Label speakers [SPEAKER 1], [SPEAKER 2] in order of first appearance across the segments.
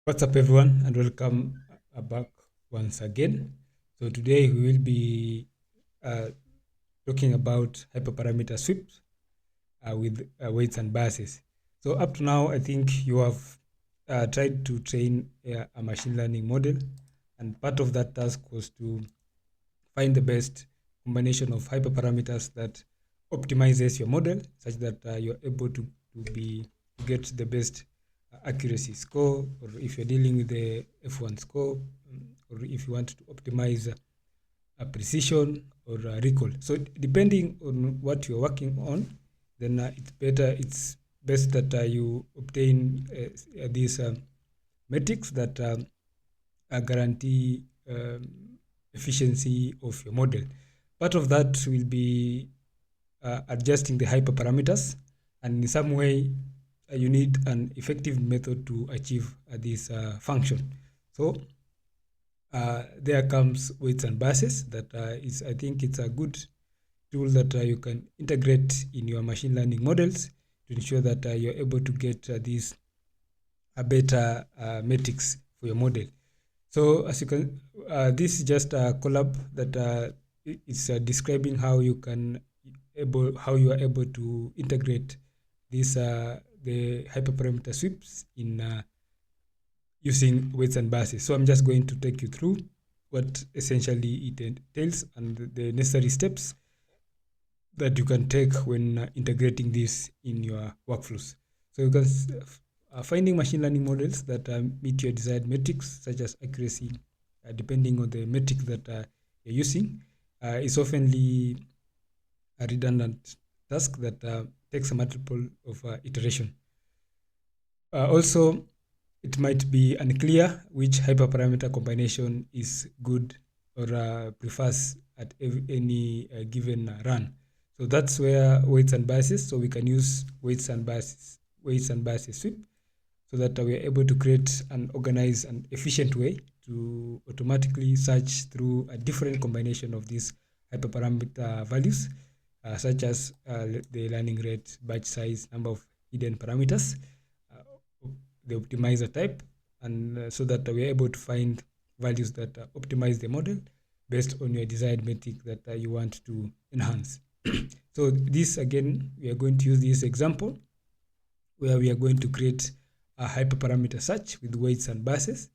[SPEAKER 1] What's up, everyone, and welcome back once again. So today we will be uh, talking about hyperparameter sweeps with weights and biases. So up to now, I think you have tried to train a machine learning model, and part of that task was to find the best combination of hyperparameters that optimizes your model, such that you're able to get the best accuracy score, or if you're dealing with the F1 score, or if you want to optimize a precision or a recall. So depending on what you're working on, then it's best that you obtain these metrics that guarantee efficiency of your model. Part of that will be adjusting the hyperparameters, and in some way you need an effective method to achieve this function. So there comes weights and biases that I think it's a good tool that you can integrate in your machine learning models to ensure that you're able to get these better metrics for your model. So as you can, this is just a collab that is describing how you are able to integrate this the hyperparameter sweeps in using weights and biases. So I'm just going to take you through what essentially it entails and the necessary steps that you can take when integrating this in your workflows. So you can finding machine learning models that meet your desired metrics, such as accuracy, depending on the metric that you're using, is oftenly a redundant task that takes a multiple of iteration. Also, it might be unclear which hyperparameter combination is good or prefers at any given run. So that's where weights and biases. So we can use weights and biases sweep, so that we are able to create and organize an efficient way to automatically search through a different combination of these hyperparameter values, such as the learning rate, batch size, number of hidden parameters, the optimizer type, and so that we are able to find values that optimize the model based on your desired metric that you want to enhance. So this, again, we are going to use this example where we are going to create a hyperparameter search with weights and biases.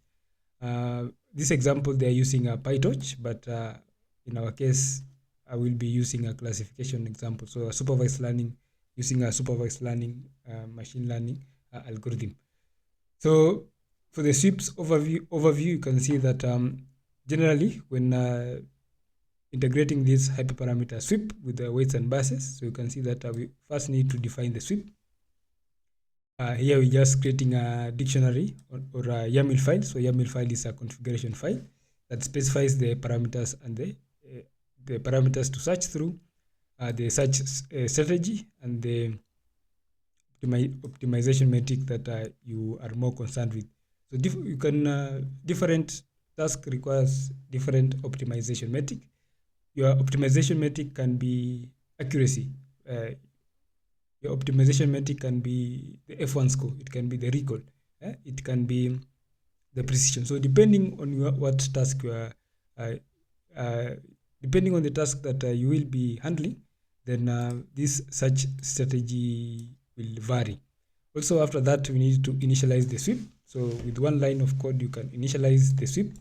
[SPEAKER 1] This example, they're using a PyTorch, but in our case, I will be using a classification example. So a supervised learning, using a supervised learning machine learning algorithm. So for the sweeps overview, you can see that generally when integrating this hyperparameter sweep with the weights and biases, so you can see that we first need to define the sweep. Here we're just creating a dictionary or a YAML file. So YAML file is a configuration file that specifies the parameters and the parameters to search through, the search strategy, and the optimization metric that you are more concerned with. So you can different task requires different optimization metric. Your optimization metric can be accuracy. Your optimization metric can be the F1 score. It can be the recall. It can be the precision. So depending on what task you are, depending on the task that you will be handling, then this search strategy will vary. Also, after that, we need to initialize the sweep. So with one line of code, you can initialize the sweep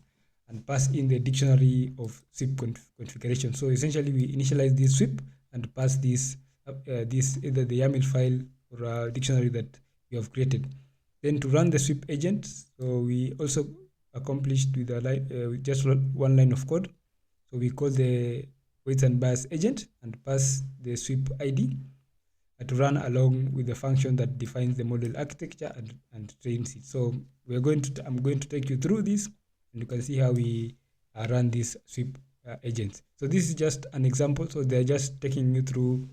[SPEAKER 1] and pass in the dictionary of sweep configuration. So essentially, we initialize this sweep and pass this either the YAML file or a dictionary that you have created. Then to run the sweep agent, so we also accomplished with a line, with just one line of code. So we call the weights and bias agent and pass the sweep ID to run along with the function that defines the model architecture and trains it. So I'm going to take you through this, and you can see how we run this sweep agent. So this is just an example. So they're just taking you through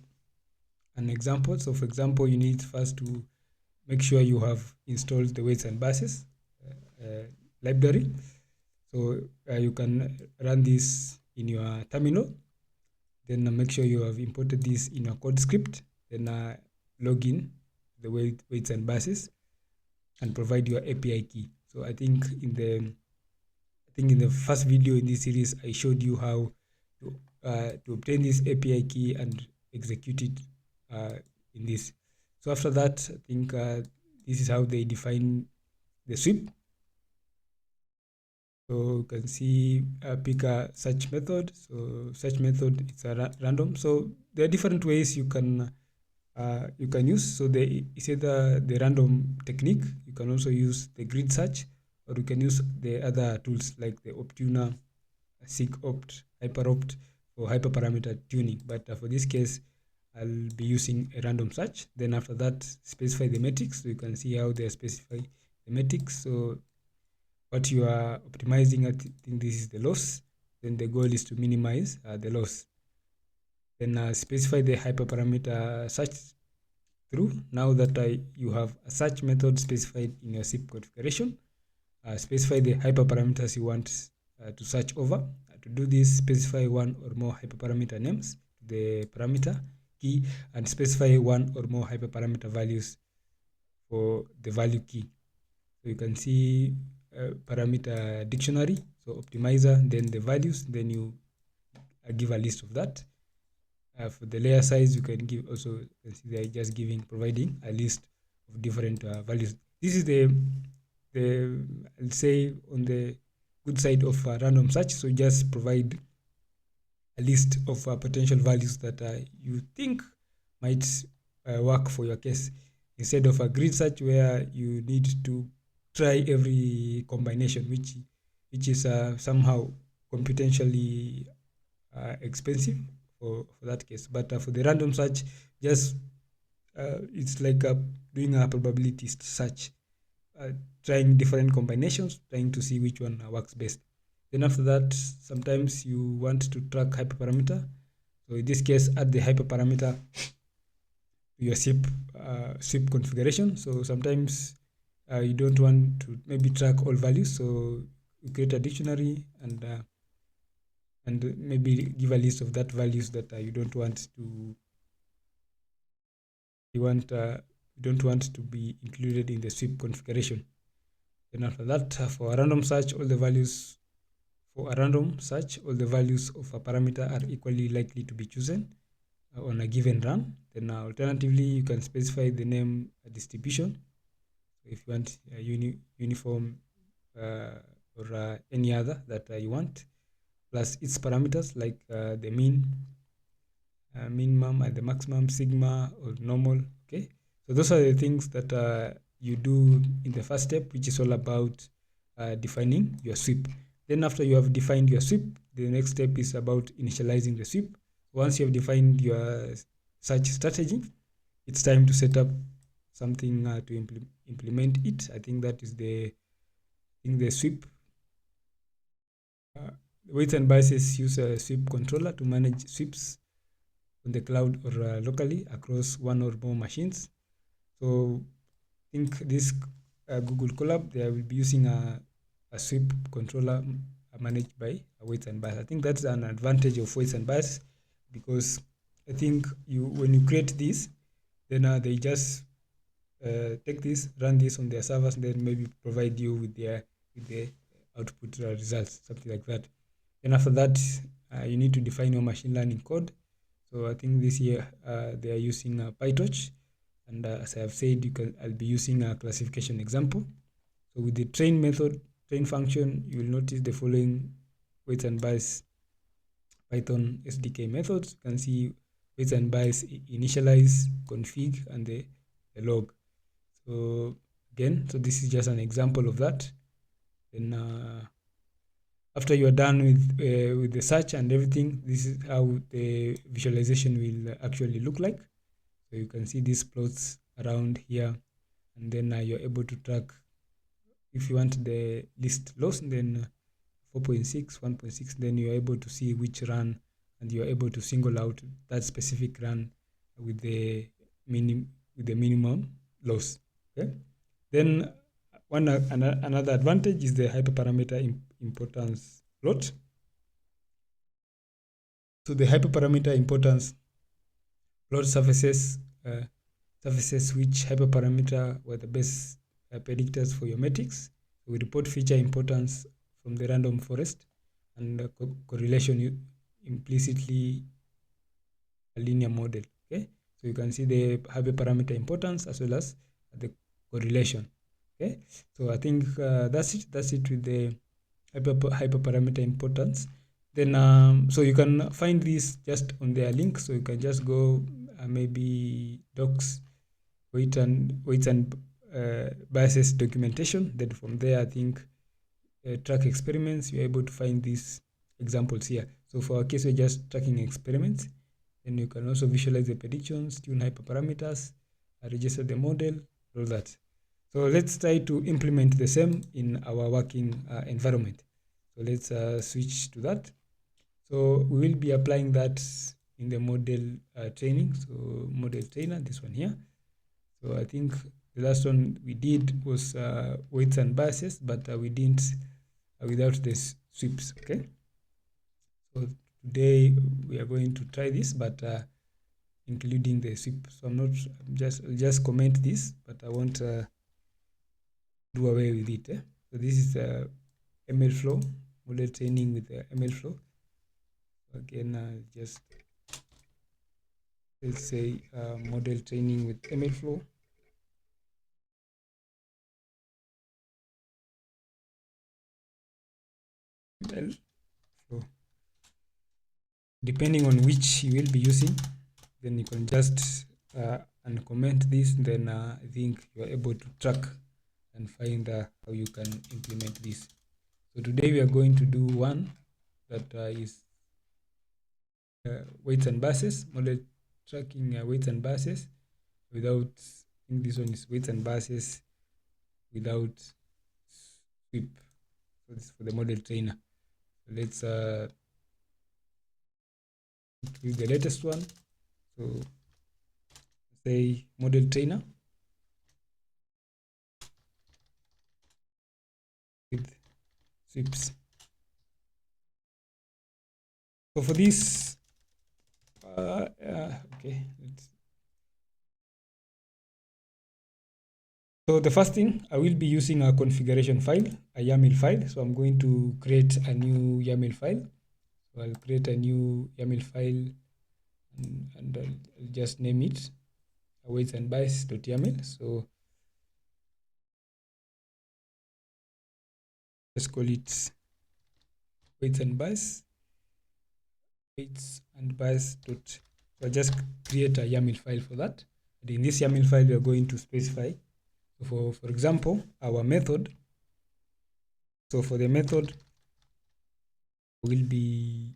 [SPEAKER 1] an example. So for example, you need first to make sure you have installed the weights and biases library. So you can run this in your terminal. Then make sure you have imported this in your code script. Then log in the weights and biases and provide your API key. So I think in the first video in this series, I showed you how to obtain this API key and execute it in this. So after that, I think this is how they define the sweep. So you can see pick a search method. So search method, it's a random. So there are different ways you can use. So it's either the random technique. You can also use the grid search, or you can use the other tools like the Optuna, SigOpt, HyperOpt for hyperparameter tuning. But for this case, I'll be using a random search. Then after that, specify the metrics. So you can see how they specify the metrics. So what you are optimizing, I think this is the loss. Then the goal is to minimize the loss. Then specify the hyperparameter search through. Now that you have a search method specified in your SIP configuration, specify the hyperparameters you want to search over. To do this, specify one or more hyperparameter names to the parameter key, and specify one or more hyperparameter values for the value key. So you can see parameter dictionary, so optimizer, then the values, then you give a list of that. For the layer size, you can give also, you can see they're just providing a list of different values. This is the I'll say on the good side of random search. So just provide a list of potential values that you think might work for your case, instead of a grid search where you need to try every combination, which is somehow computationally expensive for that case. But for the random search, just it's like doing a probability search, trying different combinations, trying to see which one works best. Then after that, sometimes you want to track hyperparameter. So in this case, add the hyperparameter to your SIP configuration. So sometimes you don't want to maybe track all values. So you create a dictionary and maybe give a list of that values that you don't want to be included in the SIP configuration. Then after that, for a random search, all the values of a parameter are equally likely to be chosen on a given run. Then alternatively, you can specify the name distribution. So if you want uniform or any other that you want, plus its parameters like the mean, minimum, and the maximum, sigma, or normal. Okay, so those are the things that you do in the first step, which is all about defining your sweep. Then after you have defined your sweep, the next step is about initializing the sweep. Once you have defined your search strategy, it's time to set up something to implement it. I think that is the sweep. Weights and biases use a sweep controller to manage sweeps on the cloud or locally across one or more machines. So I think this Google Colab, they will be using a sweep controller managed by weights and bias. I think that's an advantage of weights and bias, because I think when you create this, then they just take this, run this on their servers, and then maybe provide you with the output results, something like that. And after that, you need to define your machine learning code. So I think this year they are using PyTorch, and as I have said, I'll be using a classification example. So with the train function, you will notice the following weights and bias Python SDK methods. You can see weights and bias initialize, config, and the log. So again, so this is just an example of that. Then after you are done with the search and everything, this is how the visualization will actually look like. So you can see these plots around here, and then you're able to track. If you want the list loss, then 4.6, 1.6, then you're able to see which run, and you're able to single out that specific run with the minimum loss. Okay. Then another advantage is the hyperparameter importance plot. So the hyperparameter importance plot surfaces which hyperparameter were the best predictors for your metrics. So we report feature importance from the random forest, and correlation implicitly a linear model. Okay, so you can see the hyperparameter importance as well as the correlation. Okay, so I think that's it with the hyperparameter importance. Then so you can find this just on their link, so you can just go maybe docs weights and biases documentation. Then from there, I think track experiments, you're able to find these examples here. So for our case, we're just tracking experiments. Then you can also visualize the predictions, tune hyperparameters, register the model, all that. So let's try to implement the same in our working environment. So let's switch to that. So we will be applying that in the model training. So model trainer, this one here. So I think the last one we did was weights and biases, but we didn't without the sweeps. Okay. So today we are going to try this, but including the sweep. So I'll just comment this, but I won't do away with it. So this is ML flow, model training with ML flow. So again, just let's say model training with ML flow. ML flow. Depending on which you will be using, then you can just uncomment this. Then I think you are able to track and find how you can implement this. So today we are going to do one that is weights and biases, model tracking weights and biases without, I think this one is weights and biases without sweep. So this is for the model trainer. So let's do the latest one. So say model trainer with sweeps. So for this, okay, so the first thing, I will be using a configuration file, a YAML file. So I'm going to create a new YAML file. So I'll create a new YAML file and I'll just name it weights and bias.yaml. So let's call it weights and bias. So I'll just create a YAML file for that. And in this YAML file, we are going to specify, so for example, our method. So for the method, we'll be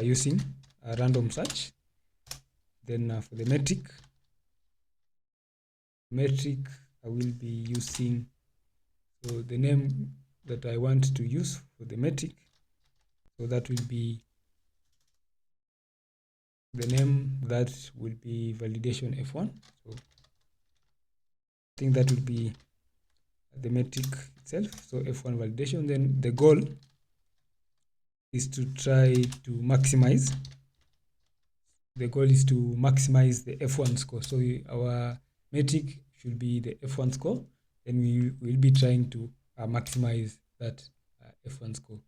[SPEAKER 1] using a random search. Then for the metric, I will be using, so the name that I want to use for the metric, so that will be the name that will be validation F1. So I think that will be the metric itself. So F1 validation. Then the goal is to try to maximize. The goal is to maximize the F1 score. So our metric should be the F1 score. Then we will be trying to maximize that F1 score.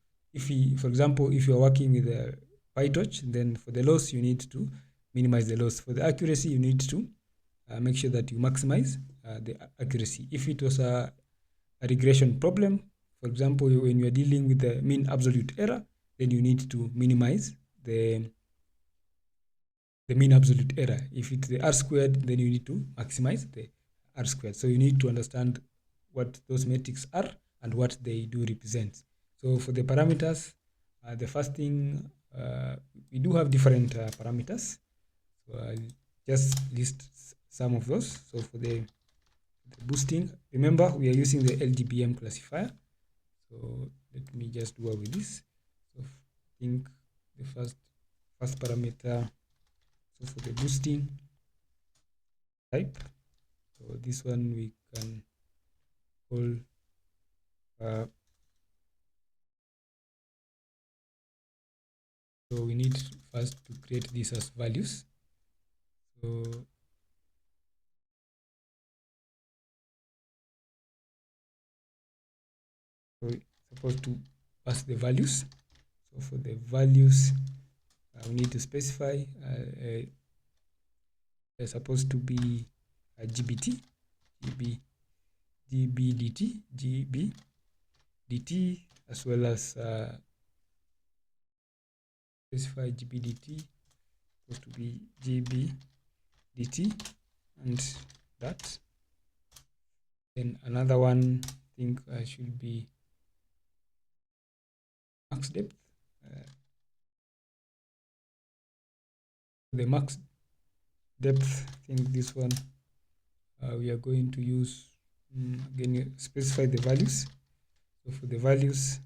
[SPEAKER 1] For example, if you are working with a PyTorch, then for the loss, you need to minimize the loss. For the accuracy, you need to make sure that you maximize the accuracy. If it was a regression problem, for example, when you are dealing with the mean absolute error, then you need to minimize the mean absolute error. If it's the R squared, then you need to maximize the R squared. So you need to understand what those metrics are and what they do represent. So for the parameters, the first thing, we do have different parameters. So I'll just list some of those. So for the boosting, remember we are using the LGBM classifier. So let me just do away with this. So I think the first parameter, so for the boosting type, so this one we can call so we need first to create this as values. So So we're supposed to pass the values. So for the values, we need to specify they're supposed to be GBT, GBDT, as well as specify GBDT, supposed to be GBDT, and that. Then another one thing should be max depth. The max depth, I think this one we are going to use again, specify the values. So for the values,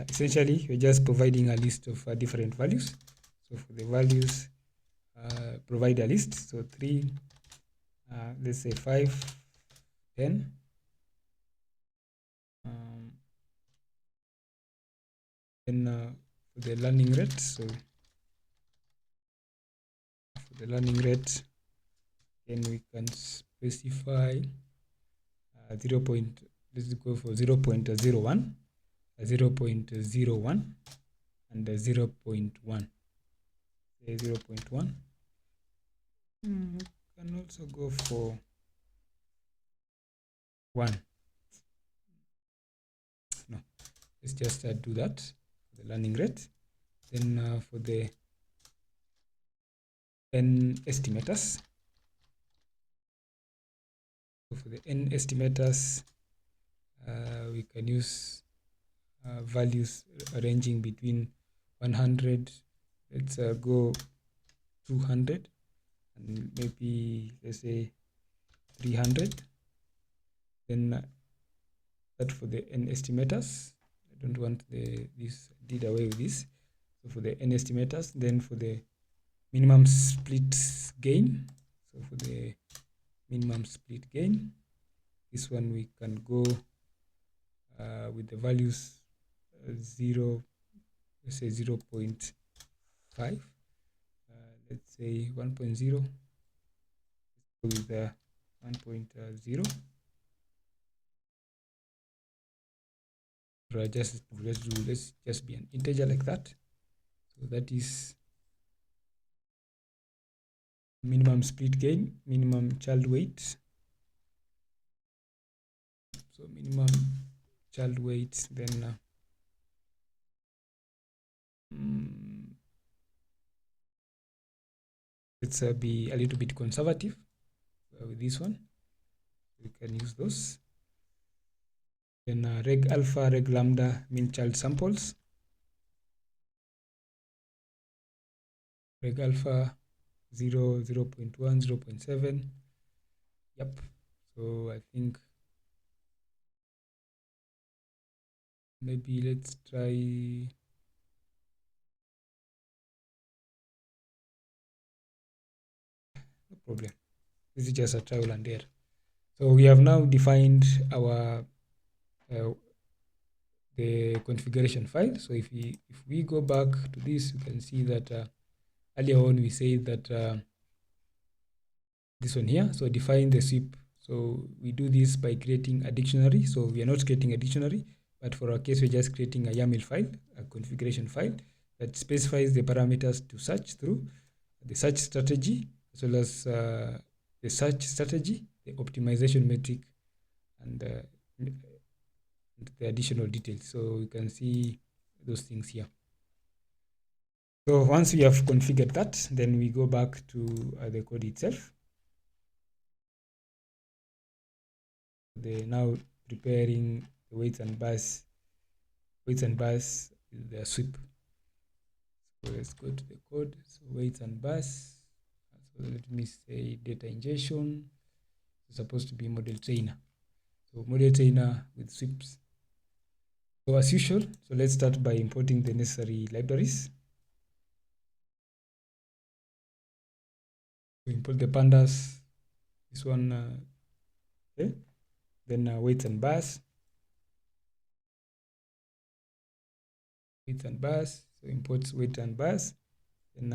[SPEAKER 1] essentially we're just providing a list of different values. So for the values, provide a list. So 3, let's say 5, 10. Then for the learning rate, so for the learning rate, then we can specify 0. Let's go for 0.01, 0.01, and 0.1. Say 0.1. We can also go for 1. No, let's just do that for the learning rate. Then for the n estimators, so for the n estimators, we can use values ranging between 100, let's go 200, and maybe let's say 300. Then that for the n estimators. I don't want this, did away with this. So for the n estimators, then for the minimum split gain, so for the minimum split gain, this one we can go with the values 0, let's say 0.5, let's say 1.0, with the 1.0. Let's just be an integer like that. So that is minimum split gain, minimum child weight. So minimum child weight, then let's be a little bit conservative with this one. We can use those. Then reg alpha, reg lambda, mean child samples. Reg alpha 0, 0.1, 0.7. Yep. So I think maybe let's try no problem. This is just a trial and error. So we have now defined our the configuration file. So if we go back to this, you can see that earlier on we said that this one here, so define the sweep. So we do this by creating a dictionary. So we are not creating a dictionary, but for our case, we're just creating a YAML file, a configuration file that specifies the parameters to search through, the search strategy, as well as the search strategy, the optimization metric, and the additional details. So you can see those things here. So once we have configured that, then we go back to the code itself. They're now preparing the weights and bars the sweep. So let's go to the code. So weights and bars. So let me say data ingestion. It's supposed to be model trainer. So model trainer with sweeps. So as usual, so let's start by importing the necessary libraries. We import the pandas. This one, okay. Then weights and bars. Weights and bars. So imports weight and bars. Then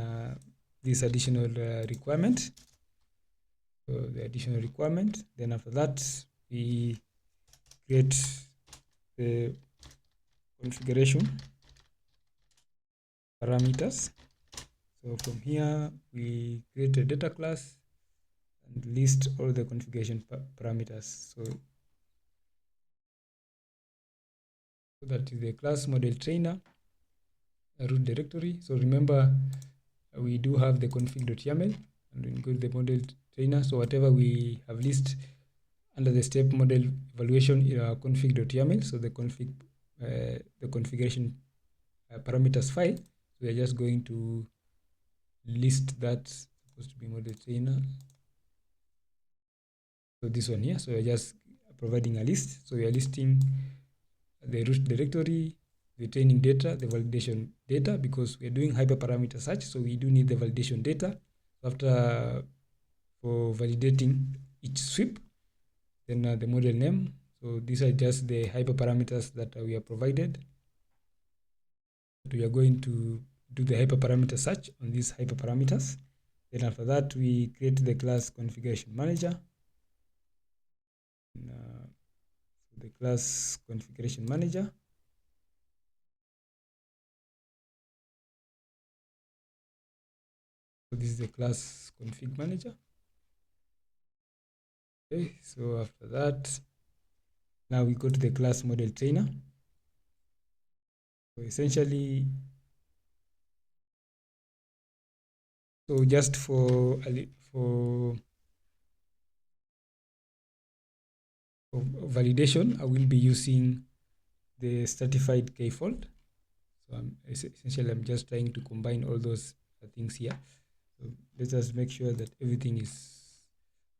[SPEAKER 1] this additional requirement. So the additional requirement. Then after that, we create the configuration parameters. So from here, we create a data class and list all the configuration parameters. So that is the class model trainer root directory. So remember, we do have the config.yaml, and we include the model trainer. So whatever we have listed under the step model evaluation in our config.yaml, so the configuration parameters file, we are just going to list that. Supposed to be model trainer. So this one here. So we're just providing a list. So we are listing the root directory, the training data, the validation data, because we're doing hyperparameter search. So we do need the validation data. After for validating each sweep, then the model name. So these are just the hyperparameters that we are provided. We are going to do the hyperparameter search on these hyperparameters. Then after that, we create the class configuration manager. The class configuration manager. So this is the class config manager. Okay, so after that, now we go to the class model trainer. So essentially, so just for validation, I will be using the certified key fold. So essentially, I'm just trying to combine all those things here. So let us make sure that everything is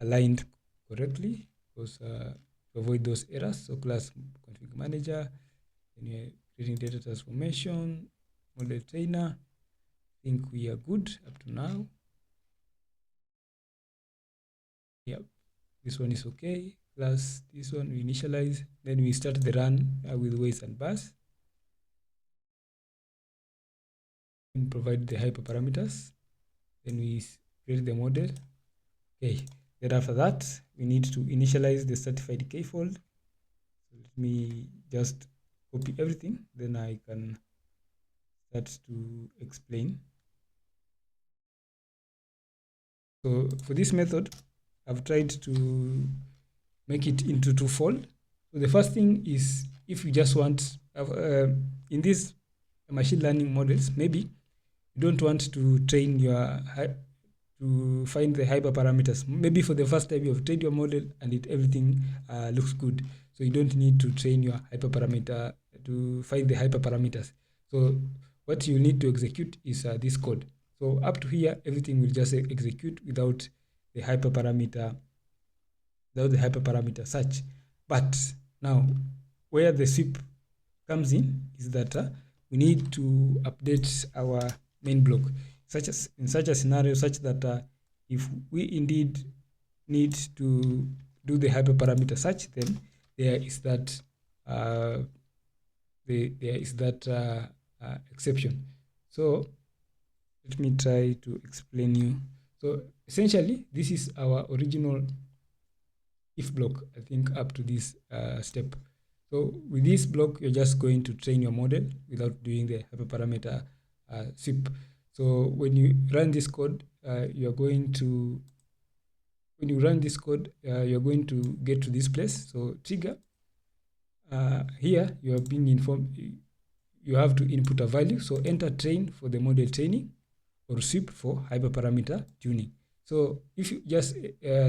[SPEAKER 1] aligned correctly, because to avoid those errors. So class config manager, then we're creating data transformation, model trainer. I think we are good up to now. Yep, this one is okay. Plus this one we initialize, then we start the run with weights and bars, and provide the hyperparameters. Then we create the model. Okay, then after that, we need to initialize the certified key fold. So let me just copy everything, then I can start to explain. So for this method, I've tried to make it into twofold. So the first thing is, if you just want, in these machine learning models, maybe you don't want to train your, to find the hyperparameters. Maybe for the first time you have trained your model and everything looks good. So you don't need to train your hyperparameter to find the hyperparameters. So what you need to execute is this code. So up to here, everything will just execute without the hyperparameter search. But now, where the sweep comes in is that we need to update our main block, in such a scenario, such that if we indeed need to do the hyperparameter search, then there is that exception. So let me try to explain you. So essentially, this is our original if block, I think, up to this step. So with this block, you're just going to train your model without doing the hyperparameter sweep. So when you run this code, you're going to get to this place. So trigger, here you are being informed, you have to input a value. So enter train for the model training, or sweep for hyperparameter tuning. So if you just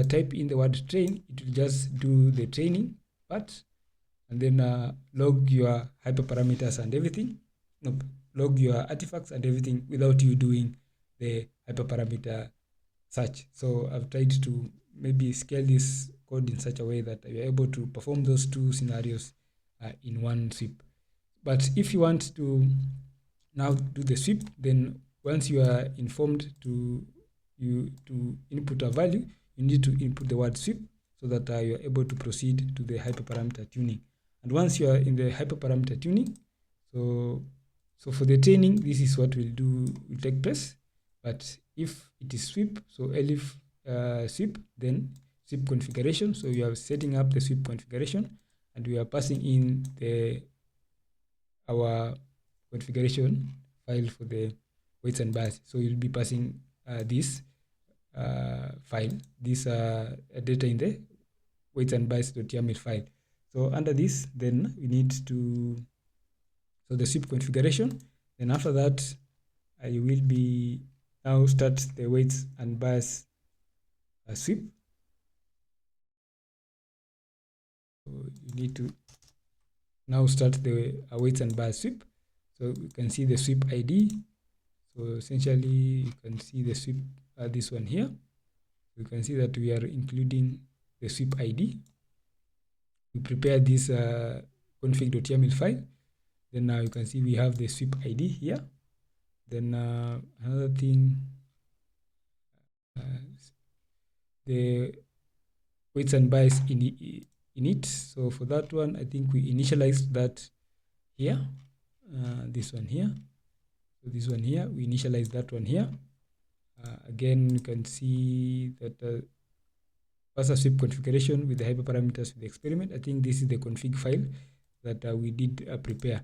[SPEAKER 1] type in the word train, it will just do the training part, and then log your hyperparameters and everything. Nope, log your artifacts and everything without you doing the hyperparameter search. So I've tried to maybe scale this code in such a way that you're able to perform those two scenarios in one sweep. But if you want to now do the sweep, then once you are informed to input a value, you need to input the word sweep so that you are able to proceed to the hyperparameter tuning. And once you are in the hyperparameter tuning, so for the training, this is what will take place. But if it is sweep, so elif sweep, then sweep configuration. So you are setting up the sweep configuration, and we are passing in our configuration file for the weights and bias. So you'll be passing this file, this data in the weights and bias.yaml file. So under this, then we need to, so the sweep configuration. Then after that, you will be now start the weights and bias sweep. So you need to now start the weights and bias sweep. So you can see the sweep ID. So essentially, you can see the sweep, this one here. You can see that we are including the sweep ID. We prepare this config.yaml file. Then now you can see we have the sweep ID here. Then another thing, the weights and bias in it. So for that one, I think we initialized that here. This one here. So this one here, we initialize that one here. Again, you can see that parser sweep configuration with the hyperparameters with the experiment. I think this is the config file that we did prepare.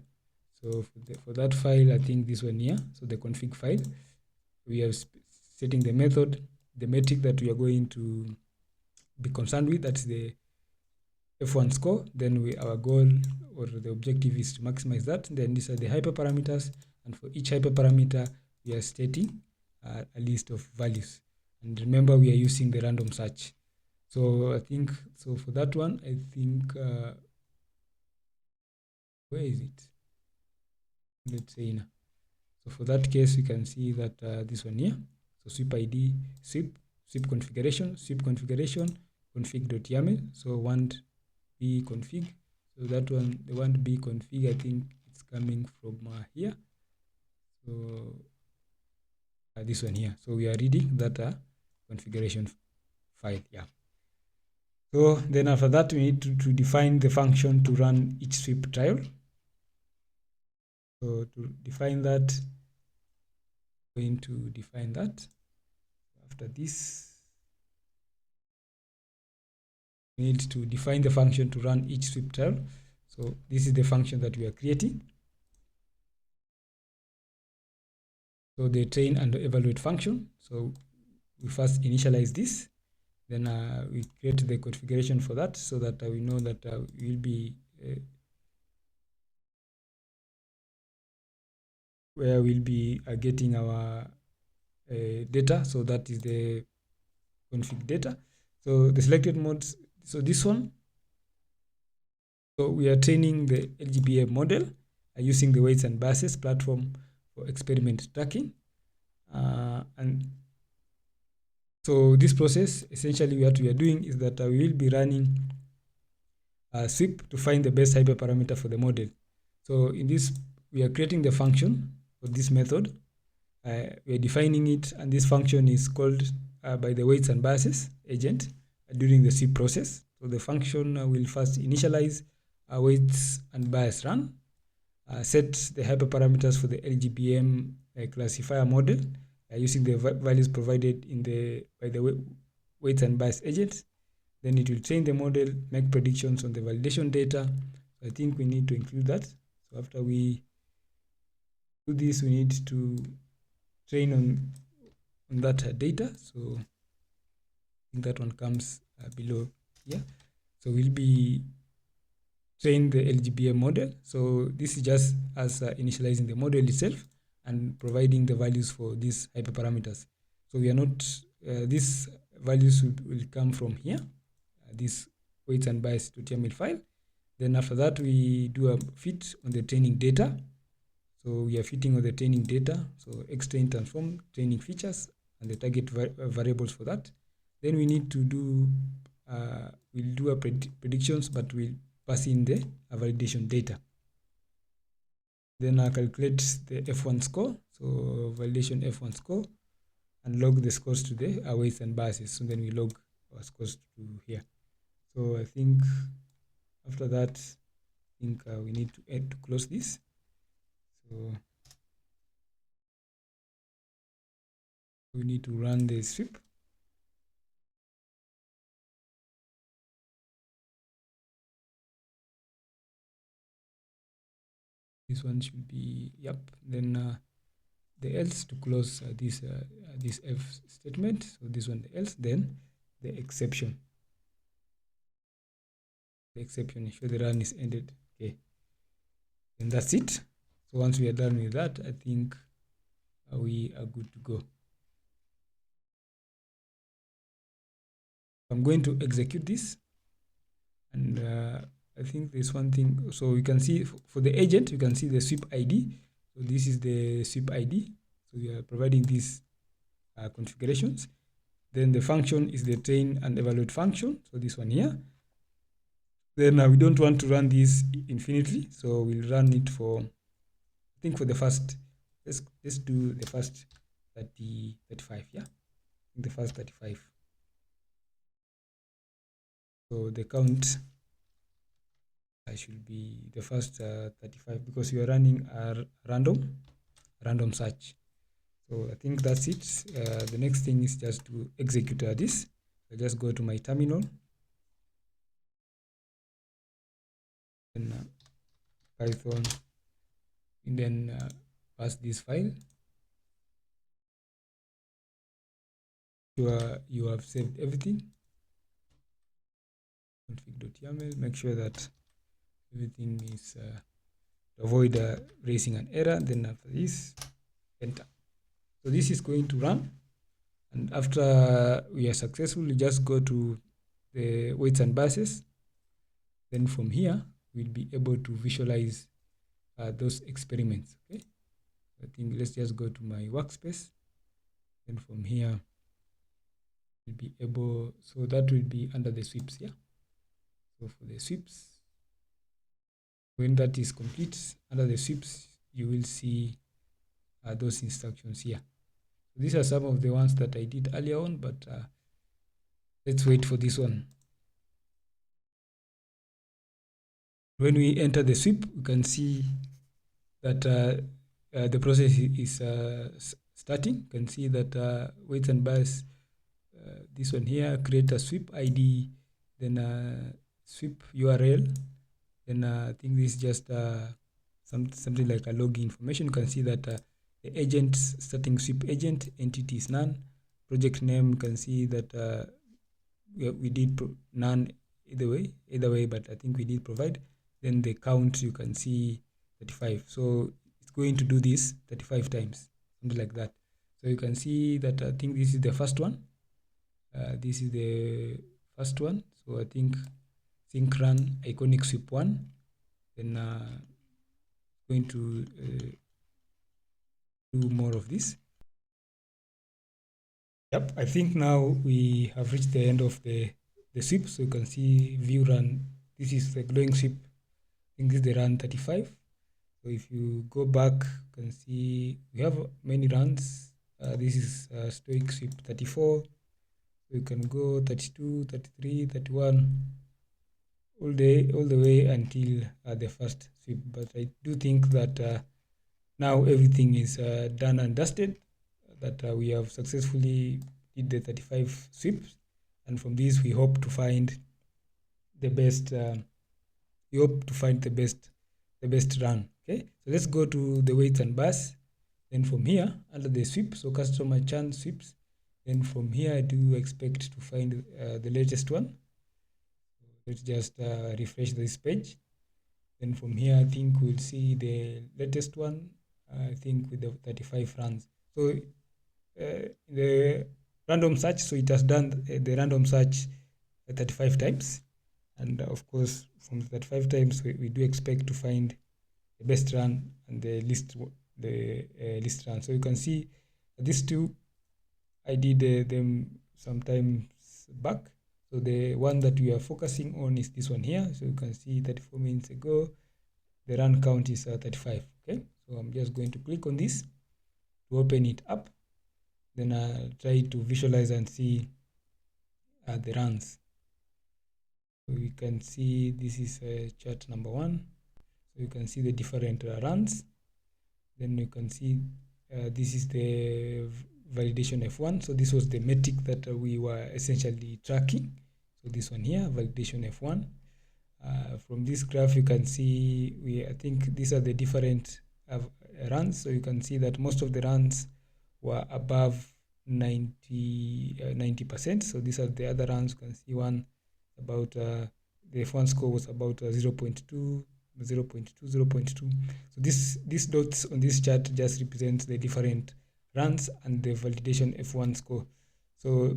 [SPEAKER 1] So for that file, I think this one here, so the config file, we are setting the method, the metric that we are going to be concerned with, that's the F1 score. Then our goal or the objective is to maximize that. Then these are the hyperparameters, and for each hyperparameter, we are stating a list of values. And remember, we are using the random search. So I think, so for that one, I think, where is it? Let's say now. So for that case, you can see that this one here. So sweep ID, sweep configuration, config.yaml. So want b config. So that one, the want b config, I think it's coming from here. So this one here. So we are reading that configuration file. Yeah. So then after that, we need to define the function to run each sweep trial. So to define that, we're going to define that. After this, we need to define the function to run each sweep trial. So this is the function that we are creating. So the train and evaluate function. So we first initialize this, then we create the configuration for that, so that we know that we will be where we'll be getting our data. So that is the config data. So the selected modes, so this one, so we are training the LGBA model using the weights and biases platform for experiment tracking. And so this process, essentially what we are doing is that we will be running a sweep to find the best hyperparameter for the model. So in this, we are creating the function for this method. We are defining it, and this function is called by the weights and biases agent during the sweep process. So the function will first initialize weights and bias run, set the hyperparameters for the LGBM classifier model using the values provided in by the weights and bias agent. Then it will train the model, make predictions on the validation data. So I think we need to include that. So after we do this, we need to train on that data. So I think that one comes below here. So we'll be train the LGBA model. So this is just as initializing the model itself and providing the values for these hyperparameters. So we are not, these values will come from here, this weights and bias.yaml file. Then after that, we do a fit on the training data. So we are fitting on the training data. So X-train transform training features and the target variables for that. Then we need to do, we'll do a predictions, but we'll pass in the validation data. Then I calculate the F1 score. So validation F1 score, and log the scores to the weights and biases. So then we log our scores to here. So I think after that, I think we need to close this. So we need to run the sweep. This one should be, yep. Then the else to close this if statement. So this one, the else, then the exception. The exception, ensure the run is ended. Okay. And that's it. So once we are done with that, I think we are good to go. I'm going to execute this, and I think there's one thing. So you can see for the agent, you can see the sweep ID. So this is the sweep ID. So we are providing these configurations. Then the function is the train and evaluate function. So this one here. Then we don't want to run this infinitely. So we'll run it for, I think for the first, let's do the first 35, yeah? The first 35. So the count should be the first 35 because we are running a random search. So I think that's it. The next thing is just to execute this. I just go to my terminal and Python, and then pass this file. You have saved everything. Config.yaml. Make sure that everything is to avoid raising an error. Then after this, enter. So this is going to run, and after we are successful, we just go to the weights and biases. Then from here, we'll be able to visualize those experiments. Okay, I think let's just go to my workspace. Then from here, we'll be able, so that will be under the sweeps. Yeah. So for the sweeps, when that is complete, under the sweeps, you will see those instructions here. So these are some of the ones that I did earlier on, but let's wait for this one. When we enter the sweep, we can see that the process is starting. You can see that weights and bias, this one here, create a sweep ID, then sweep URL. Then I think this is just something like a login information. You can see that the agent, starting sweep agent, entity is none. Project name, you can see that we did none either way, but I think we did provide. Then the count, you can see 35. So it's going to do this 35 times, something like that. So you can see that I think this is the first one. This is the first one. So I think sync run iconic sweep 1. Then going to do more of this. Yep, I think now we have reached the end of the sweep. So you can see view run. This is the glowing sweep. I think this is the run 35. So if you go back, you can see we have many runs. This is stoic sweep 34. So you can go 32, 33, 31, all the way until the first sweep. But I do think that now everything is done and dusted, that we have successfully did the 35 sweeps, and from this we hope to find the best the best run. Okay, so let's go to the weights and bias. Then from here, under the sweep, so customer churn sweeps, then from here I do expect to find the latest one. Let's just refresh this page. Then from here, I think we'll see the latest one, I think with the 35 runs. So the random search, so it has done the random search 35 times. And of course, from 35 times, we do expect to find the best run and the least run. So you can see these two, I did them sometimes back. So the one that we are focusing on is this one here. So you can see 34 minutes ago, the run count is 35. Okay, so I'm just going to click on this to open it up. Then I'll try to visualize and see the runs. So you can see this is chart number 1. So you can see the different runs. Then you can see this is the validation F1. So this was the metric that we were essentially tracking. So this one here, validation F1. From this graph, you can see I think these are the different runs. So you can see that most of the runs were above 90%. So these are the other runs. You can see one about the F1 score was about 0.2, 0.2, 0.2. So these dots on this chart just represent the different runs and the validation F1 score. So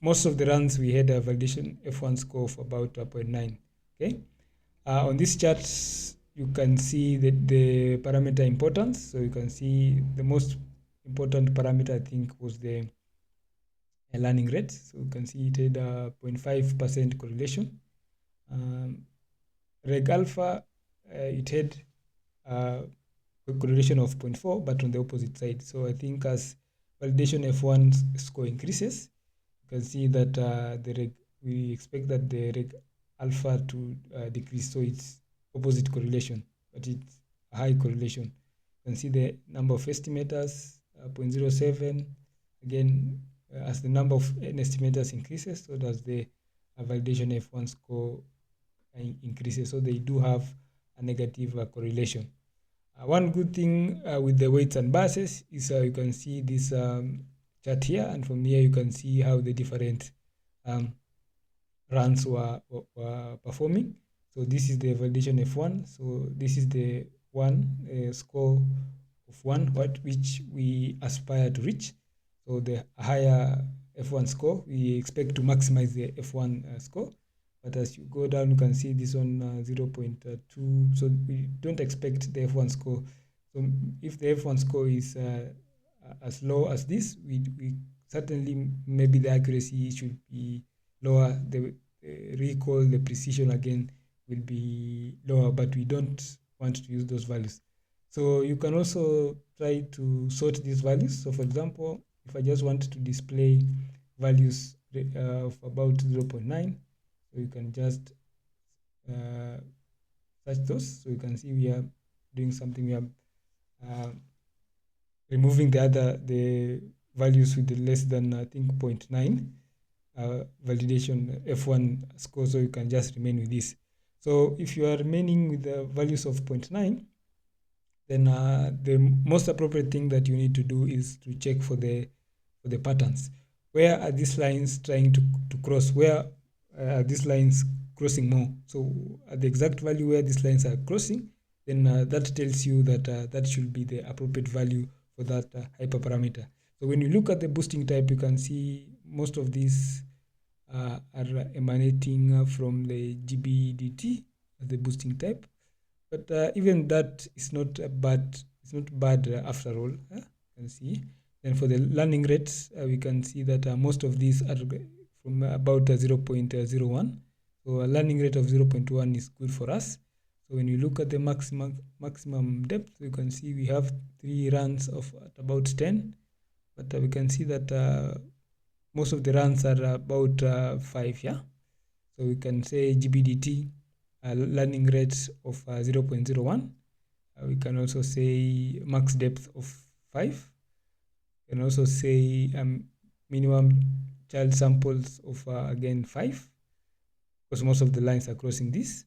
[SPEAKER 1] most of the runs we had a validation F1 score of about 0.9. Okay. On this chart, you can see the parameter importance. So you can see the most important parameter, I think, was the learning rate. So you can see it had a 0.5% correlation. Reg alpha, it had a correlation of 0.4, but on the opposite side. So I think as validation F1 score increases, you can see that we expect that the reg alpha to decrease. So it's opposite correlation, but it's a high correlation. You can see the number of estimators, 0.07. Again, as the number of estimators increases, so does the validation F1 score increases. So they do have a negative correlation. One good thing with the weights and biases is you can see this chart here, and from here you can see how the different runs were performing. So this is the validation F1. So this is the score of 1, which we aspire to reach. So the higher F1 score, we expect to maximize the F1 score. But as you go down, you can see this one 0.2. So we don't expect the F1 score. So if the F1 score is as low as this, we certainly maybe the accuracy should be lower. The recall, the precision again will be lower, but we don't want to use those values. So you can also try to sort these values. So for example, if I just want to display values of about 0.9, so you can just search those. So you can see we are doing something. We are removing the values with the less than I think 0.9 validation F1 score. So you can just remain with this. So if you are remaining with the values of 0.9, then the most appropriate thing that you need to do is to check for the patterns. Where are these lines trying to cross? Where are these lines crossing more? So at the exact value where these lines are crossing, then that tells you that that should be the appropriate value for that hyperparameter. So when you look at the boosting type, you can see most of these are emanating from the GBDT as the boosting type. But even that is not bad. It's not bad after all. You can see. Then for the learning rates, we can see that most of these are from about 0.01. So a learning rate of 0.1 is good for us. So when you look at the maximum depth, you can see we have 3 runs of at about 10. But we can see that most of the runs are about 5. Yeah. So we can say GBDT learning rate of 0.01. We can also say max depth of 5. We can also say minimum child samples of again 5, because most of the lines are crossing this.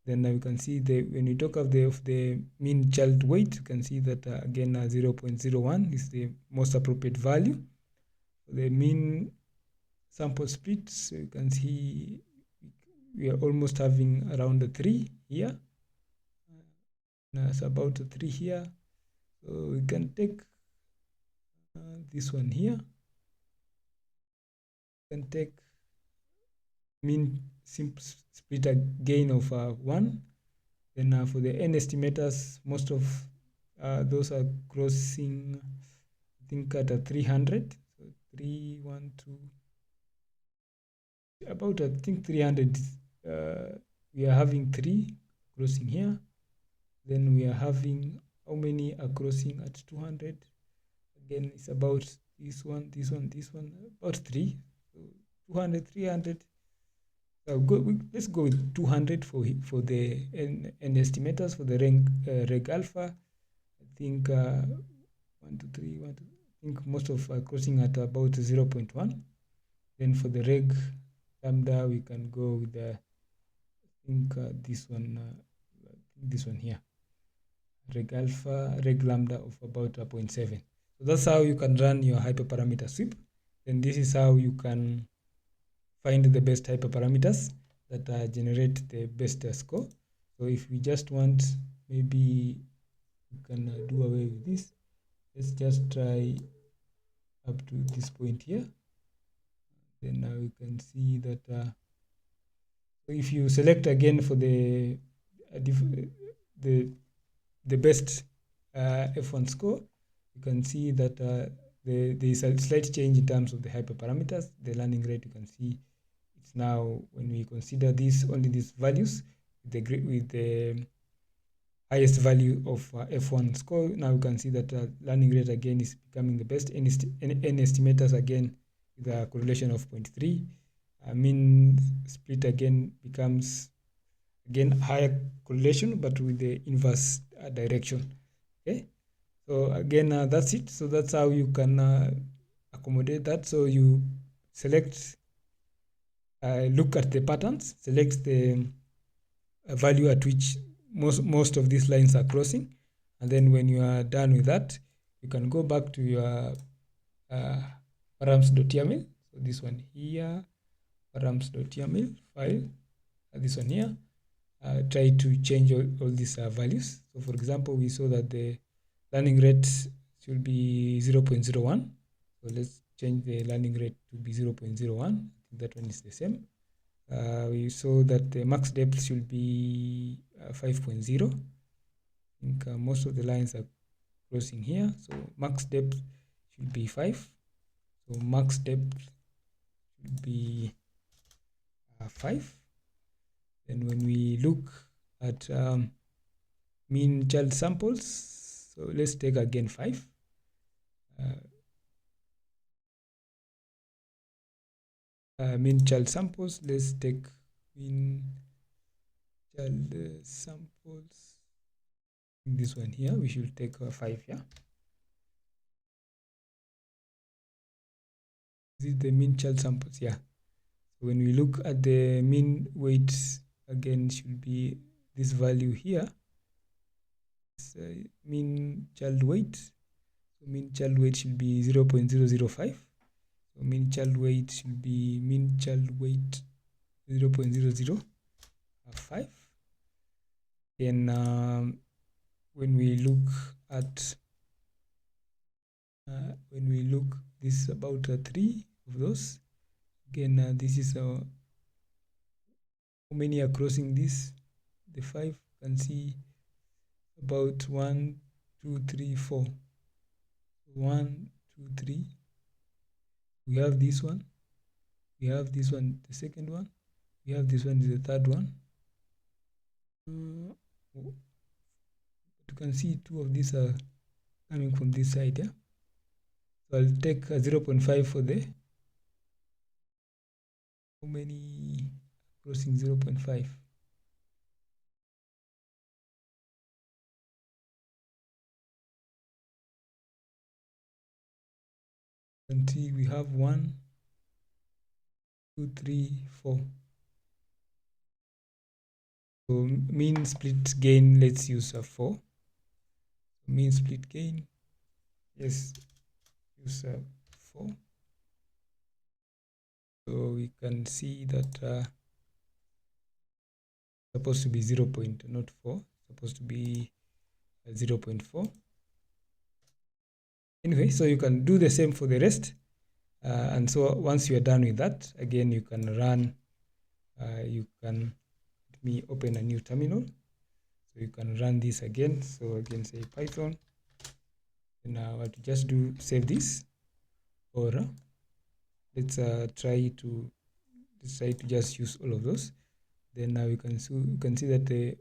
[SPEAKER 1] Then we can see when we talk of the mean child weight, you can see that again 0.01 is the most appropriate value. The mean sample split, so you can see we are almost having around a 3 here. It's about a 3 here. So we can take this one here. We can take mean split gain of 1. Then for the n estimators, most of those are crossing, I think, at a 300. So 3, 1, 2. About I think 300. We are having 3 crossing here. Then we are having how many are crossing at 200? Again, it's about this one, about 3. So 200, 300. So let's go with 200 for the n estimators. For the reg alpha, I think 1, 2, 3, 1, 2. I think most of crossing at about 0.1. Then for the reg lambda, we can go with I think this one here, reg alpha, reg lambda of about 0.7. So that's how you can run your hyperparameter sweep. Then this is how you can find the best hyperparameters that generate the best score. So if we just want, maybe we can do away with this. Let's just try up to this point here. Then now you can see that if you select again for the best F1 score, you can see that there is a slight change in terms of the hyperparameters. The learning rate, you can see it's now, when we consider this, only these values with the highest value of F1 score, now you can see that learning rate again is becoming the best. N estimators again with a correlation of 0.3. Mean split again becomes again higher correlation, but with the inverse direction. Okay, so again that's it. So that's how you can accommodate that. So you select, look at the patterns, select the value at which most of these lines are crossing, and then when you are done with that, you can go back to your params.yaml. So this one here, params.yaml file, this one here, try to change all these values. So for example, we saw that the learning rate should be 0.01. So let's change the learning rate to be 0.01. That one is the same. We saw that the max depth should be 5.0. I think most of the lines are crossing here. So max depth should be 5. So max depth should be 5. Then when we look at mean child samples, so let's take again 5. Mean child samples, let's take mean child samples. This one here, we should take 5. Yeah, this is the mean child samples. Yeah, so when we look at the mean weight, again should be this value here. It's, mean child weight. So mean child weight should be 0.005. So mean child weight should be 0.005. Then when we look at this is about 3 of those. Again, this is how many are crossing this. The 5, you can see about 1, 2, 3, 4. 1, 2, 3. We have this one. We have this one, the second one. We have this one, the third one. You can see 2 of these are coming from this side. Yeah. So I'll take 0.5 for the, how many crossing 0.5? And see, we have 1, 2, 3, 4. So mean split gain, let's use 4. Mean split gain, yes, use 4. So we can see that supposed to be 0. Not 4, supposed to be 0.4. Anyway, so you can do the same for the rest. And so once you are done with that, again, you can run, you can, let me open a new terminal. So you can run this again. So again, say Python. And now what to just do, save this, or let's try to just use all of those. Then now you can see that the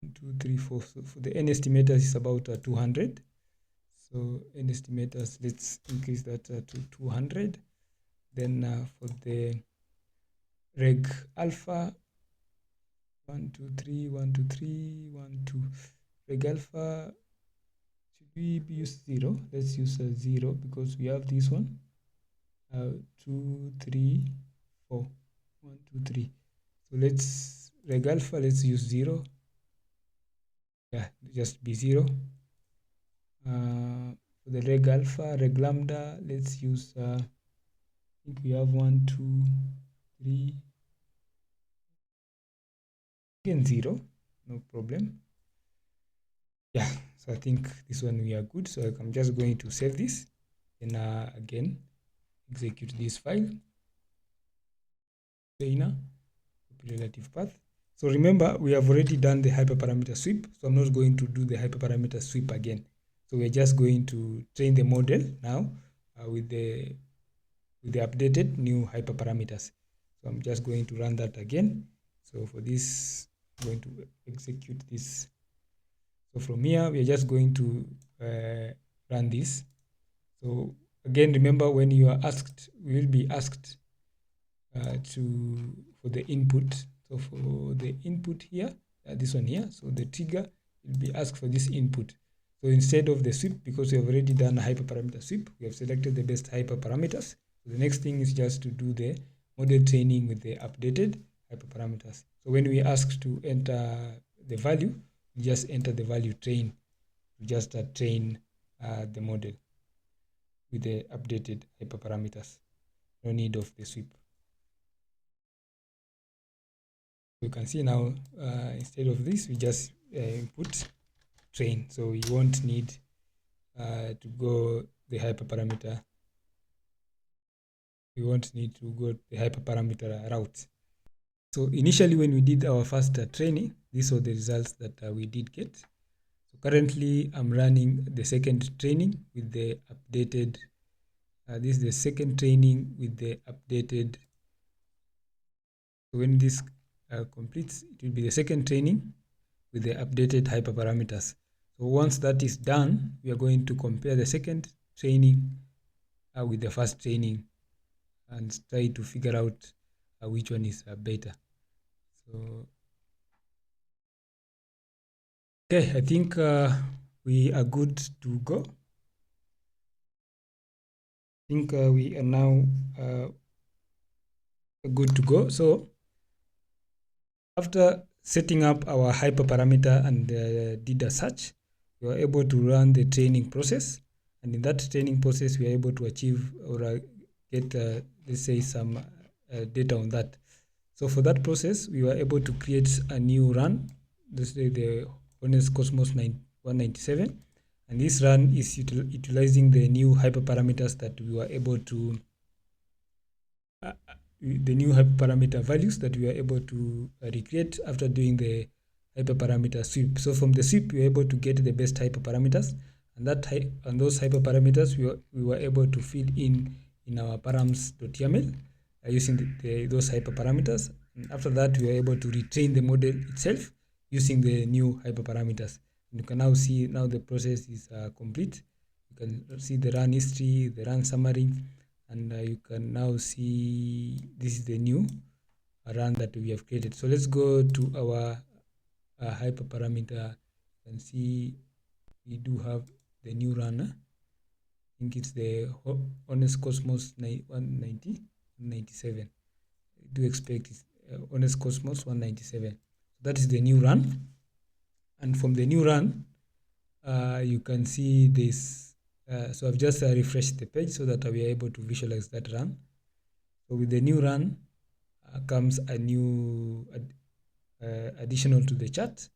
[SPEAKER 1] 1, 2, 3, 4. So for the n estimators is about 200. So n estimators, let's increase that to 200. Then for the reg alpha, 1, 2, 3, 1, 2, 3, 1, 2. Reg alpha, should we use 0? Let's use 0 because we have this one. 2, 3, 4. 1, 2, 3. So let's reg alpha, let's use 0. Yeah, just be 0. For the reg alpha, reg lambda, let's use I think we have 1, 2, 3. Again 0, no problem. Yeah, so I think this one we are good. So I'm just going to save this and again execute this file. Container, relative path. So remember, we have already done the hyperparameter sweep, so I'm not going to do the hyperparameter sweep again. So we're just going to train the model now with the updated new hyperparameters. So I'm just going to run that again. So for this, I'm going to execute this. So from here, we are just going to run this. So again, remember when you are asked, we will be asked for the input. So for the input here, this one here, so the trigger will be asked for this input. So instead of the sweep, because we have already done a hyperparameter sweep, we have selected the best hyperparameters. So the next thing is just to do the model training with the updated hyperparameters. So when we ask to enter the value, we just enter the value train to just train the model with the updated hyperparameters. No need of the sweep. You can see now, instead of this, we just input train. So we won't need to go the hyperparameter. We won't need to go the hyperparameter route. So initially, when we did our first training, these are the results that we did get. So currently, I'm running the second training with the updated. This is the second training with the updated. So when this completes, it will be the second training with the updated hyperparameters. So once that is done, we are going to compare the second training with the first training and try to figure out which one is better. So, okay, I think we are good to go. I think we are now good to go. So after setting up our hyperparameter and did a search, we were able to run the training process. And in that training process, we are able to achieve or get, let's say, some data on that. So for that process, we were able to create a new run, let's say the Honest Cosmos 197. And this run is utilizing the new hyperparameters that we were able to the new hyperparameter values that we are able to recreate after doing the hyperparameter sweep. So from the sweep, we were able to get the best hyperparameters, and those hyperparameters we were able to feed in our params.yaml using those hyperparameters. And after that, we were able to retrain the model itself using the new hyperparameters. And you can now see the process is complete. You can see the run history, the run summary, and you can now see this is the new run that we have created. So let's go to our hyperparameter. You can see we do have the new run. I think it's the Honest Cosmos 197. I do expect it's Honest Cosmos 197. That is the new run. And from the new run, you can see this. So I've just refreshed the page so that we are able to visualize that run. So with the new run comes a new additional to the chart.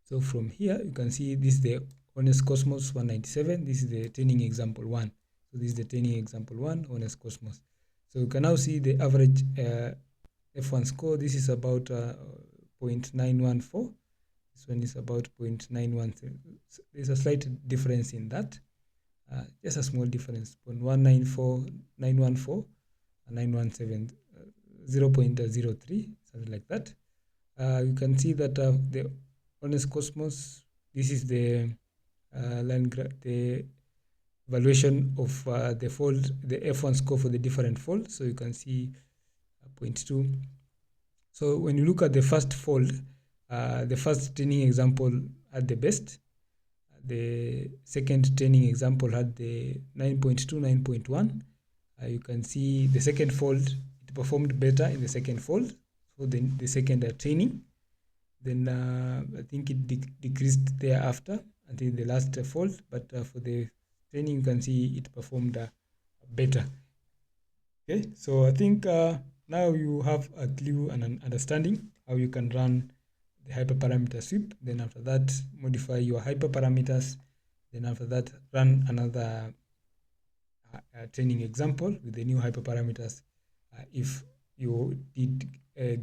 [SPEAKER 1] So from here, you can see this is the Honest Cosmos 197. This is the training example 1. So this is the training example 1, Honest Cosmos. So you can now see the average F1 score. This is about 0.914. This one is about 0.913. So there's a slight difference in that. Just a small difference, 0.914 and 917, 0.03, something like that. You can see that the Honest Cosmos, this is the the evaluation of the fold, the F1 score for the different folds. So you can see 0.2. So when you look at the first fold, the first training example had the best. The second training example had the 9.2, 9.1. You can see the second fold, it it performed better in the second fold, so the second training. Then I think it decreased thereafter until the last fold, but for the training you can see it performed better. Okay, so I think now you have a clue and an understanding how you can run the hyperparameter sweep. Then after that, modify your hyperparameters. Then after that, run another training example with the new hyperparameters if you did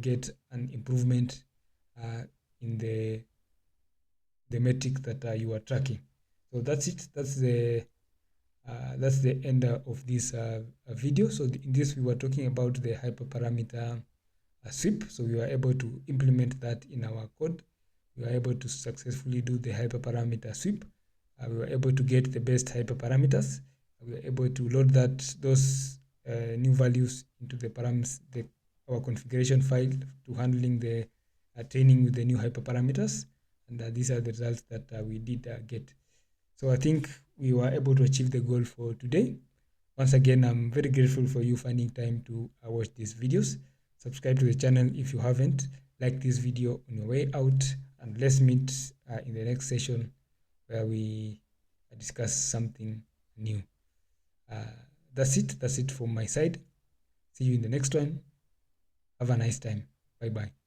[SPEAKER 1] get an improvement in the metric that you are tracking. So that's it. That's the end of this video. So in this we were talking about the hyperparameter sweep. So we were able to implement that in our code. We were able to successfully do the hyperparameter sweep. We were able to get the best hyperparameters. We were able to load those new values into the params, our configuration file to handling the training with the new hyperparameters. And these are the results that we did get. So I think we were able to achieve the goal for today. Once again, I'm very grateful for you finding time to watch these videos. Subscribe to the channel if you haven't. Like this video on your way out, and let's meet in the next session where we discuss something new. That's it from my side. See you in the next one. Have a nice time. Bye bye.